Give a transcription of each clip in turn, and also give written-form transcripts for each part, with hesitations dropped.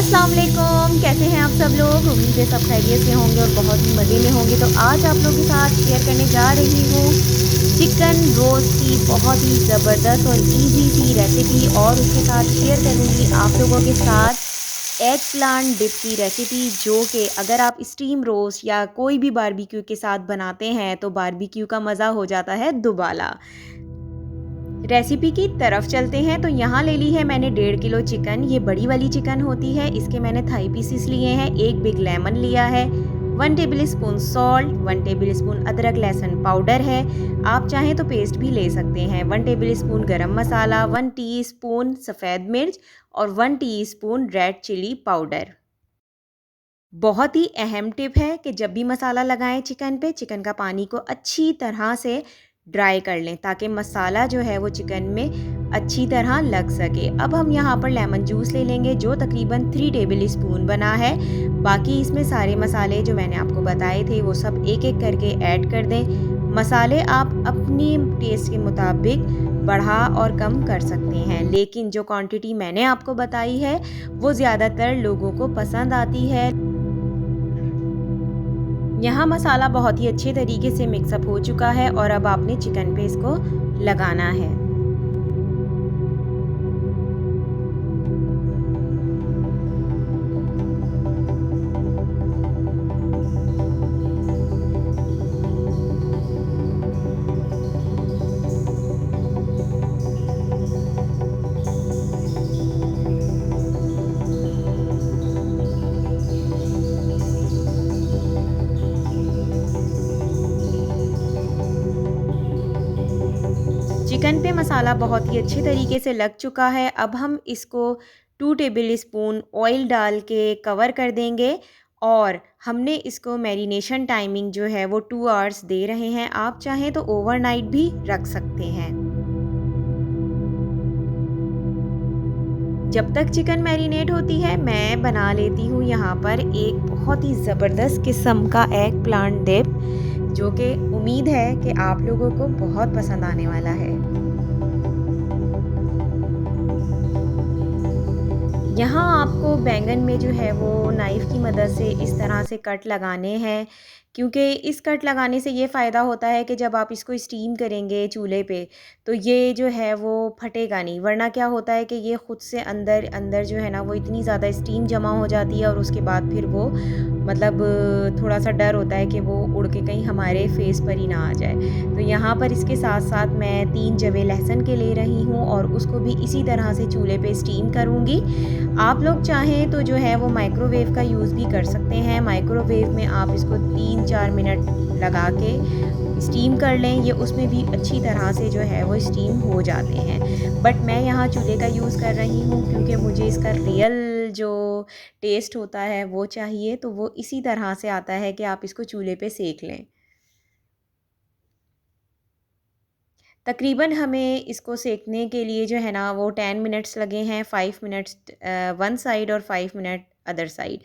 अस्सलाम वालेकुम, कैसे हैं आप सब लोग। उम्मीद है सब खैरियत से होंगे और बहुत ही मज़े में होंगे। तो आज आप लोगों के साथ शेयर करने जा रही हूँ चिकन रोस्ट की बहुत ही ज़बरदस्त और इजी सी रेसिपी, और उसके साथ शेयर करूँगी आप लोगों के साथ एग प्लांट डिप की रेसिपी, जो कि अगर आप स्टीम रोस्ट या कोई भी बारबेक्यू के साथ बनाते हैं तो बारबेक्यू का मज़ा हो जाता है दुबाला। रेसिपी की तरफ चलते हैं। तो यहाँ ले ली है मैंने 1.5 किलो चिकन। ये बड़ी वाली चिकन होती है। इसके मैंने थाई पीसीस लिए हैं। एक बिग लेमन लिया है। 1 table spoon salt, 1 table spoon अदरक लहसुन पाउडर है। आप चाहें तो पेस्ट भी ले सकते हैं। 1 टेबल स्पून गरम मसाला, 1 टीस्पून सफ़ेद मिर्च और 1 टीस्पून रेड चिली पाउडर। बहुत ही अहम टिप है कि जब भी मसाला लगाएं चिकन पे, चिकन का पानी को अच्छी तरह से ड्राई कर लें ताकि मसाला जो है वो चिकन में अच्छी तरह लग सके। अब हम यहाँ पर लेमन जूस ले लेंगे जो तकरीबन 3 टेबल स्पून बना है। बाकी इसमें सारे मसाले जो मैंने आपको बताए थे वो सब एक एक करके ऐड कर दें। मसाले आप अपनी टेस्ट के मुताबिक बढ़ा और कम कर सकते हैं, लेकिन जो क्वांटिटी मैंने आपको बताई है वो ज़्यादातर लोगों को पसंद आती है। यहाँ मसाला बहुत ही अच्छे तरीके से मिक्सअप हो चुका है और अब आपने चिकन पे इसको लगाना है। चिकन पे मसाला बहुत ही अच्छे तरीके से लग चुका है। अब हम इसको 2 टेबल स्पून ऑयल डाल के कवर कर देंगे और हमने इसको मैरिनेशन टाइमिंग जो है वो 2 आवर्स दे रहे हैं। आप चाहें तो ओवरनाइट भी रख सकते हैं। जब तक चिकन मैरिनेट होती है मैं बना लेती हूँ यहाँ पर एक बहुत ही ज़बरदस्त किस्म का एग प्लांट डिप, जो कि उम्मीद है कि आप लोगों को बहुत पसंद आने वाला है। यहाँ आपको बैंगन में जो है वो नाइफ़ की मदद से इस तरह से कट लगाने हैं, क्योंकि इस कट लगाने से ये फ़ायदा होता है कि जब आप इसको स्टीम करेंगे चूल्हे पे तो ये जो है वो फटेगा नहीं। वरना क्या होता है कि ये ख़ुद से अंदर अंदर जो है ना वो इतनी ज़्यादा स्टीम जमा हो जाती है और उसके बाद फिर वो मतलब थोड़ा सा डर होता है कि वो उड़ के कहीं हमारे फेस पर ही ना आ जाए। तो यहाँ पर इसके साथ साथ मैं 3 जवे लहसुन के ले रही हूँ और उसको भी इसी तरह से चूल्हे पे स्टीम करूँगी। आप लोग चाहें तो जो है वो माइक्रोवेव का यूज़ भी कर सकते हैं। माइक्रोवेव में आप इसको 3-4 मिनट लगा के स्टीम कर लें, ये उसमें भी अच्छी तरह से जो है वो स्टीम हो जाते हैं। बट मैं यहाँ चूल्हे का यूज़ कर रही हूँ क्योंकि मुझे इसका रियल जो टेस्ट होता है वो चाहिए, तो वो इसी तरह से आता है कि आप इसको चूल्हे पे सेक लें। तकरीबन हमें इसको सेकने के लिए जो है ना वो 10 मिनट्स लगे हैं। 5 मिनट्स वन साइड और 5 मिनट अदर साइड।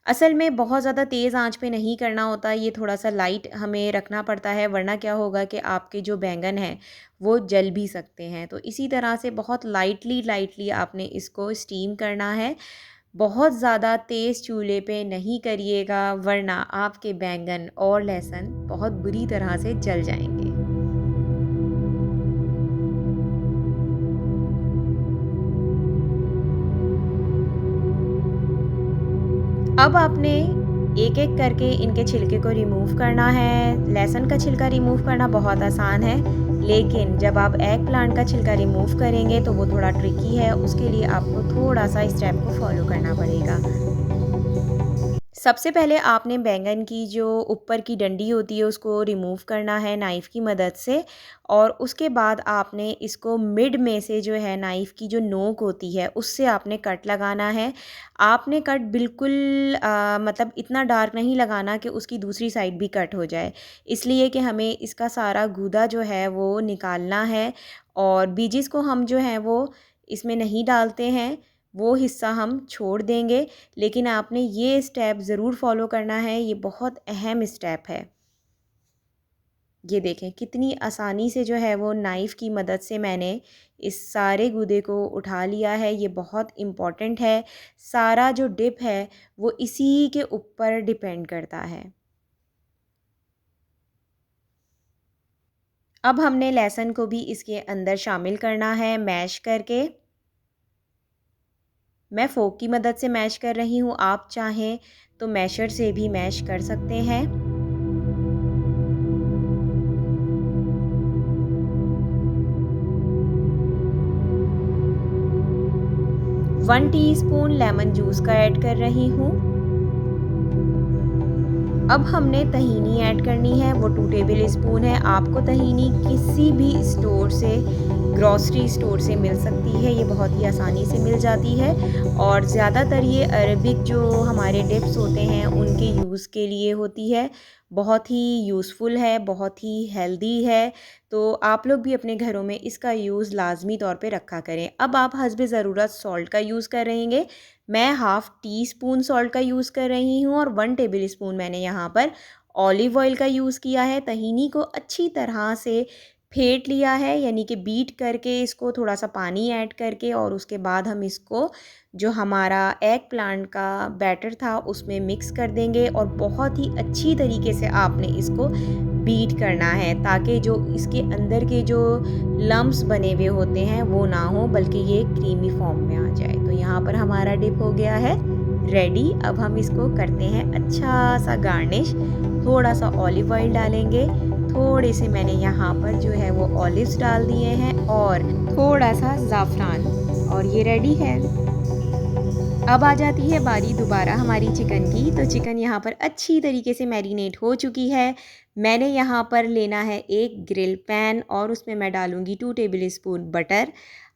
असल में बहुत ज़्यादा तेज़ आंच पे नहीं करना होता, ये थोड़ा-सा लाइट हमें रखना पड़ता है, वरना क्या होगा कि आपके जो बैंगन हैं वो जल भी सकते हैं। तो इसी तरह से बहुत लाइटली लाइटली आपने इसको स्टीम करना है। बहुत ज़्यादा तेज़ चूल्हे पे नहीं करिएगा, वरना आपके बैंगन और लहसुन बहुत बुरी तरह से जल जाएँगे। अब आपने एक-एक करके इनके छिलके को रिमूव करना है। लहसुन का छिलका रिमूव करना बहुत आसान है, लेकिन जब आप एग प्लांट का छिलका रिमूव करेंगे तो वो थोड़ा ट्रिकी है। उसके लिए आपको थोड़ा-सा स्टेप को फॉलो करना पड़ेगा। सबसे पहले आपने बैंगन की जो ऊपर की डंडी होती है उसको रिमूव करना है नाइफ़ की मदद से, और उसके बाद आपने इसको मिड में से जो है नाइफ़ की जो नोक होती है उससे आपने कट लगाना है। आपने कट बिल्कुल मतलब इतना डार्क नहीं लगाना कि उसकी दूसरी साइड भी कट हो जाए। इसलिए कि हमें इसका सारा गूदा जो है वो निकालना है, और बीजिस को हम जो हैं वो इसमें नहीं डालते हैं, वो हिस्सा हम छोड़ देंगे। लेकिन आपने ये स्टेप ज़रूर फ़ॉलो करना है, ये बहुत अहम स्टेप है। ये देखें कितनी आसानी से जो है वो नाइफ़ की मदद से मैंने इस सारे गूदे को उठा लिया है। ये बहुत इम्पॉर्टेंट है। सारा जो डिप है वो इसी के ऊपर डिपेंड करता है। अब हमने लहसुन को भी इसके अंदर शामिल करना है मैश करके। मैं फ़ोर्क की मदद से मैश कर रही हूँ, आप चाहें तो मैशर से भी मैश कर सकते हैं। 1 टीस्पून लेमन जूस का ऐड कर रही हूँ। अब हमने तहीनी ऐड करनी है, वो 2 टेबल स्पून है। आपको तहीनी किसी भी स्टोर से, ग्रॉसरी स्टोर से मिल सकती है, ये बहुत ही आसानी से मिल जाती है। और ज़्यादातर ये अरबिक जो हमारे डिप्स होते हैं उनके यूज़ के लिए होती है। बहुत ही यूज़फुल है, बहुत ही हेल्दी है, तो आप लोग भी अपने घरों में इसका यूज़ लाजमी तौर पे रखा करें। अब आप हस्बे ज़रूरत सॉल्ट का यूज़ कर रहेंगे। मैं हाफ़ टी स्पून सॉल्ट का यूज़ कर रही हूँ और 1 टेबल स्पून मैंने यहाँ पर ऑलिव ऑयल का यूज़ किया है। तहीनी को अच्छी तरह से फेंट लिया है, यानी कि बीट करके इसको थोड़ा सा पानी ऐड करके, और उसके बाद हम इसको जो हमारा एग प्लांट का बैटर था उसमें मिक्स कर देंगे और बहुत ही अच्छी तरीके से आपने इसको बीट करना है ताकि जो इसके अंदर के जो लम्प्स बने हुए होते हैं वो ना हो, बल्कि ये क्रीमी फॉर्म में आ जाए। तो यहाँ पर हमारा डिप हो गया है रेडी। अब हम इसको करते हैं अच्छा सा गार्निश। थोड़ा सा ऑलिव ऑयल डालेंगे, थोड़े से मैंने यहाँ पर जो है वो ऑलिव्स डाल दिए हैं और थोड़ा सा ज़ाफ़रान, और ये रेडी है। अब आ जाती है बारी दोबारा हमारी चिकन की। तो चिकन यहाँ पर अच्छी तरीके से मैरिनेट हो चुकी है। मैंने यहाँ पर लेना है एक ग्रिल पैन और उसमें मैं डालूँगी 2 टेबल स्पून बटर।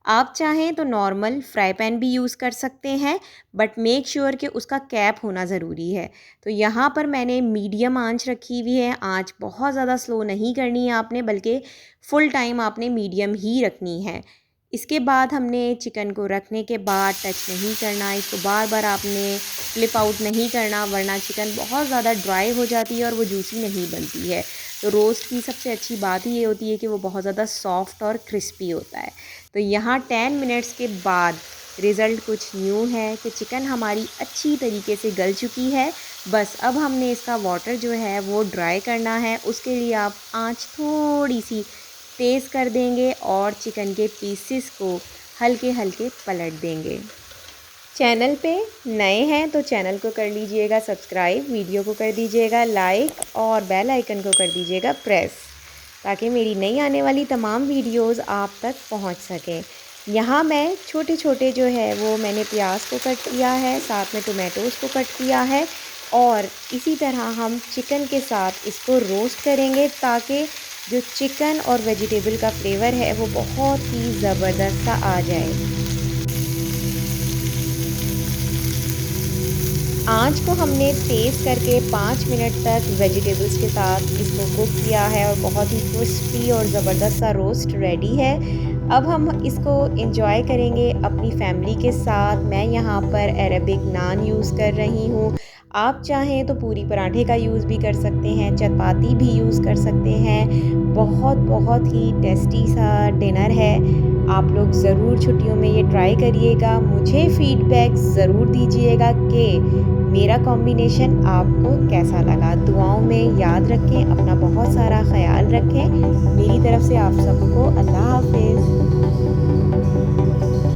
आप चाहें तो नॉर्मल फ्राई पैन भी यूज़ कर सकते हैं, बट मेक श्योर कि उसका कैप होना ज़रूरी है। तो यहाँ पर मैंने मीडियम आंच रखी हुई है। आंच बहुत ज़्यादा स्लो नहीं करनी है आपने, बल्कि फुल टाइम आपने मीडियम ही रखनी है। इसके बाद हमने चिकन को रखने के बाद टच नहीं करना, इसको बार बार आपने फ्लिप आउट नहीं करना, वरना चिकन बहुत ज़्यादा ड्राई हो जाती है और वो जूसी नहीं बनती है। तो रोस्ट की सबसे अच्छी बात ही ये होती है कि वो बहुत ज़्यादा सॉफ्ट और क्रिस्पी होता है। तो यहाँ 10 मिनट्स के बाद रिज़ल्ट कुछ न्यू है कि चिकन हमारी अच्छी तरीके से गल चुकी है। बस अब हमने इसका वाटर जो है वो ड्राई करना है। उसके लिए आप आँच थोड़ी सी तेज़ कर देंगे और चिकन के पीसेस को हल्के हल्के पलट देंगे। चैनल पे नए हैं तो चैनल को कर लीजिएगा सब्सक्राइब, वीडियो को कर दीजिएगा लाइक और बेल आइकन को कर दीजिएगा प्रेस, ताकि मेरी नई आने वाली तमाम वीडियोस आप तक पहुंच सकें। यहाँ मैं छोटे छोटे जो है वो मैंने प्याज को कट किया है, साथ में टोमेटोज़ को कट किया है, और इसी तरह हम चिकन के साथ इसको रोस्ट करेंगे ताकि जो चिकन और वेजिटेबल का फ्लेवर है वो बहुत ही ज़बरदस्त सा आ जाए। आँच को हमने तेज़ करके 5 मिनट तक वेजिटेबल्स के साथ इसको कुक किया है और बहुत ही क्रिस्पी और ज़बरदस्त सा रोस्ट रेडी है। अब हम इसको एंजॉय करेंगे अपनी फैमिली के साथ। मैं यहाँ पर अरबिक नान यूज़ कर रही हूँ। आप चाहें तो पूरी पराठे का यूज़ भी कर सकते हैं, चपाती भी यूज़ कर सकते हैं। बहुत बहुत ही टेस्टी सा डिनर है। आप लोग ज़रूर छुट्टियों में ये ट्राई करिएगा। मुझे फ़ीडबैक ज़रूर दीजिएगा कि मेरा कॉम्बिनेशन आपको कैसा लगा। दुआओं में याद रखें, अपना बहुत सारा ख़्याल रखें। मेरी तरफ़ से आप सबको अल्लाह हाफ़िज़।